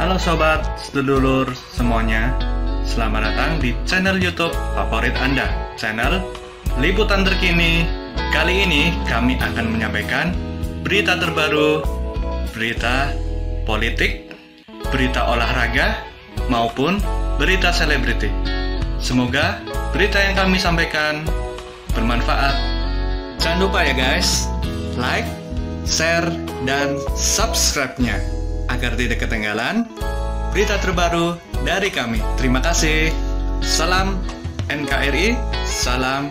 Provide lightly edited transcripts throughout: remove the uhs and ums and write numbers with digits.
Halo sobat, sedulur semuanya. Selamat datang di channel YouTube favorit Anda, channel Liputan Terkini. Kali ini kami akan menyampaikan berita terbaru, berita politik, berita olahraga, maupun berita selebriti. Semoga berita yang kami sampaikan bermanfaat. Jangan lupa ya guys, like, share, dan subscribe-nya agar tidak ketinggalan berita terbaru dari kami. Terima kasih. Salam NKRI, salam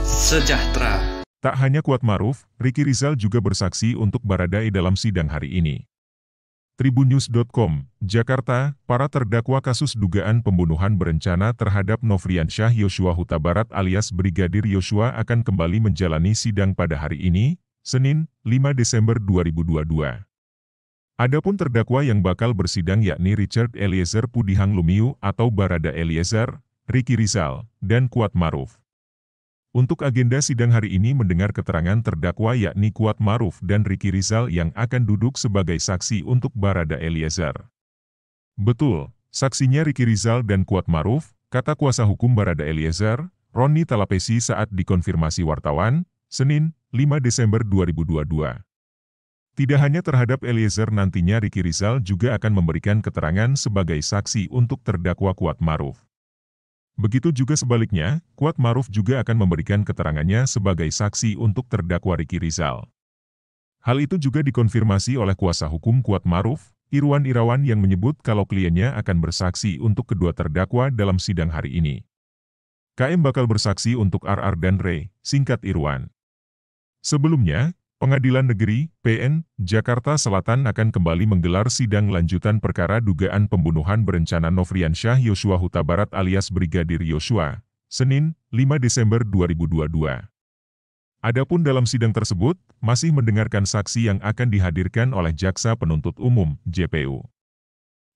sejahtera. Tak hanya Kuatmaruf, Ricky Rizal juga bersaksi untuk Baradae dalam sidang hari ini. Tribunnews.com, Jakarta, para terdakwa kasus dugaan pembunuhan berencana terhadap Nofriansyah Yosua Huta Barat alias Brigadir Yosua akan kembali menjalani sidang pada hari ini, Senin, 5 Desember 2022. Adapun terdakwa yang bakal bersidang yakni Richard Eliezer Pudihang Lumiu atau Barada Eliezer, Ricky Rizal, dan Kuatmaruf. Untuk agenda sidang hari ini mendengar keterangan terdakwa yakni Kuatmaruf dan Ricky Rizal yang akan duduk sebagai saksi untuk Barada Eliezer. Betul, saksinya Ricky Rizal dan Kuatmaruf, kata kuasa hukum Barada Eliezer, Roni Talapesi saat dikonfirmasi wartawan, Senin, 5 Desember 2022. Tidak hanya terhadap Eliezer, nantinya Ricky Rizal juga akan memberikan keterangan sebagai saksi untuk terdakwa Kuatmaruf. Begitu juga sebaliknya, Kuatmaruf juga akan memberikan keterangannya sebagai saksi untuk terdakwa Ricky Rizal. Hal itu juga dikonfirmasi oleh kuasa hukum Kuatmaruf, Irwan Irawan, yang menyebut kalau kliennya akan bersaksi untuk kedua terdakwa dalam sidang hari ini. KM bakal bersaksi untuk RR dan Re, singkat Irwan. Sebelumnya, Pengadilan Negeri, PN, Jakarta Selatan akan kembali menggelar sidang lanjutan perkara dugaan pembunuhan berencana Nofriansyah Yosua Huta Barat alias Brigadir Yosua, Senin, 5 Desember 2022. Adapun dalam sidang tersebut, masih mendengarkan saksi yang akan dihadirkan oleh Jaksa Penuntut Umum, JPU.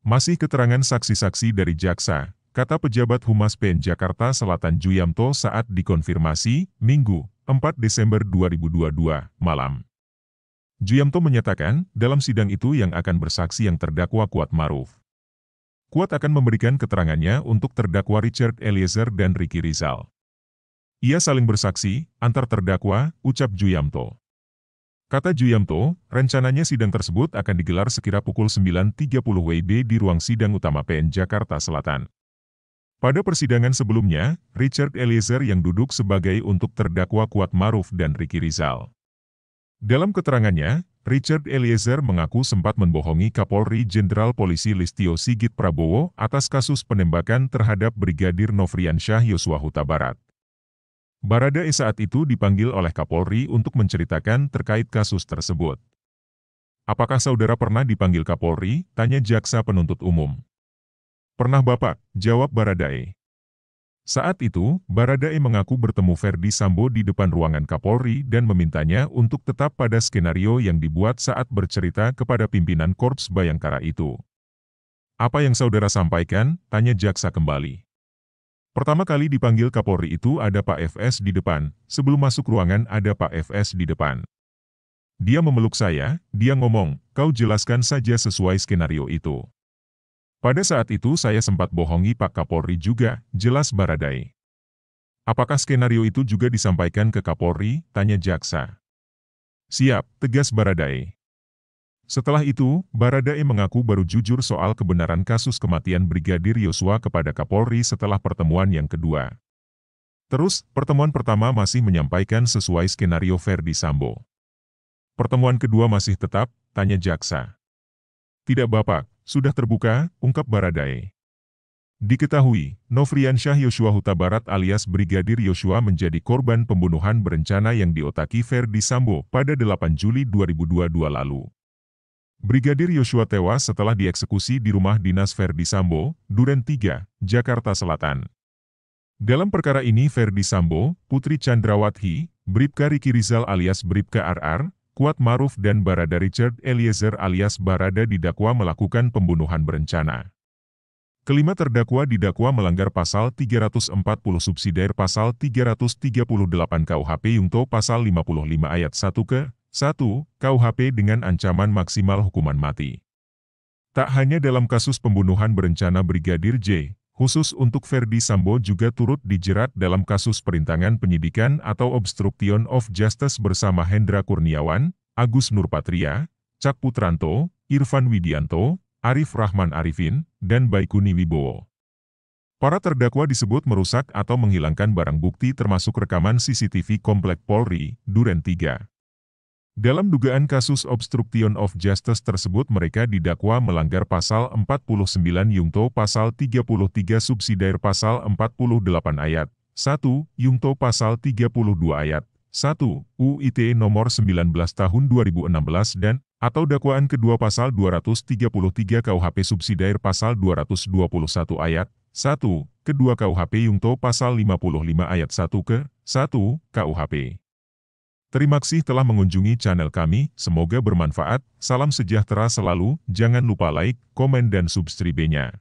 Masih keterangan saksi-saksi dari Jaksa, kata pejabat Humas PN Jakarta Selatan Juyamto saat dikonfirmasi, Minggu, 4 Desember 2022, malam. Juyamto menyatakan, dalam sidang itu yang akan bersaksi yang terdakwa Kuatmaruf. Kuat akan memberikan keterangannya untuk terdakwa Richard Eliezer dan Ricky Rizal. Ia saling bersaksi, antar terdakwa, ucap Juyamto. Kata Juyamto, rencananya sidang tersebut akan digelar sekira pukul 9.30 WIB di ruang sidang utama PN Jakarta Selatan. Pada persidangan sebelumnya, Richard Eliezer yang duduk sebagai untuk terdakwa Kuatmaruf dan Ricky Rizal. Dalam keterangannya, Richard Eliezer mengaku sempat membohongi Kapolri Jenderal Polisi Listio Sigit Prabowo atas kasus penembakan terhadap Brigadir Nofriansyah Yosua Huta Barat. Baradae saat itu dipanggil oleh Kapolri untuk menceritakan terkait kasus tersebut. Apakah saudara pernah dipanggil Kapolri? Tanya Jaksa Penuntut Umum. Pernah Bapak, jawab Baradae. Saat itu, Baradae mengaku bertemu Ferdi Sambo di depan ruangan Kapolri dan memintanya untuk tetap pada skenario yang dibuat saat bercerita kepada pimpinan Korps Bayangkara itu. Apa yang saudara sampaikan? Tanya Jaksa kembali. Pertama kali dipanggil Kapolri itu ada Pak FS di depan, sebelum masuk ruangan ada Pak FS di depan. Dia memeluk saya, dia ngomong, kau jelaskan saja sesuai skenario itu. Pada saat itu saya sempat bohongi Pak Kapolri juga, jelas Baradae. Apakah skenario itu juga disampaikan ke Kapolri? Tanya Jaksa. Siap, tegas Baradae. Setelah itu, Baradae mengaku baru jujur soal kebenaran kasus kematian Brigadir Yosua kepada Kapolri setelah pertemuan yang kedua. Terus, pertemuan pertama masih menyampaikan sesuai skenario Ferdi Sambo. Pertemuan kedua masih tetap? Tanya Jaksa. Tidak Bapak. Sudah terbuka, ungkap Baradae. Diketahui, Nofriansyah Yosua Huta Barat alias Brigadir Yosua menjadi korban pembunuhan berencana yang diotaki Ferdi Sambo pada 8 Juli 2022 lalu. Brigadir Yosua tewas setelah dieksekusi di rumah dinas Ferdi Sambo, Duren 3, Jakarta Selatan. Dalam perkara ini Ferdi Sambo, Putri Chandrawati, Bribka Ricky Rizal alias Bribka RR, Kuatmaruf dan Barada Richard Eliezer alias Barada didakwa melakukan pembunuhan berencana. Kelima terdakwa didakwa melanggar pasal 340 subsidiar pasal 338 KUHP Yungto pasal 55 ayat 1 ke 1 KUHP dengan ancaman maksimal hukuman mati. Tak hanya dalam kasus pembunuhan berencana Brigadir J, khusus untuk Verdi Sambo juga turut dijerat dalam kasus perintangan penyidikan atau obstruction of justice bersama Hendra Kurniawan, Agus Nurpatria, Cak Putranto, Irfan Widianto, Arif Rahman Arifin, dan Baikuni Wibowo. Para terdakwa disebut merusak atau menghilangkan barang bukti termasuk rekaman CCTV Komplek Polri, Duren 3. Dalam dugaan kasus obstruction of justice tersebut mereka didakwa melanggar pasal 49 Yungto pasal 33 subsidiar pasal 48 ayat 1 Yungto pasal 32 ayat 1 UU ITE nomor 19 tahun 2016 dan atau dakwaan kedua pasal 233 KUHP subsidiar pasal 221 ayat 1 kedua KUHP Yungto pasal 55 ayat 1 ke 1 KUHP. Terima kasih telah mengunjungi channel kami, semoga bermanfaat, salam sejahtera selalu, jangan lupa like, komen dan subscribe-nya.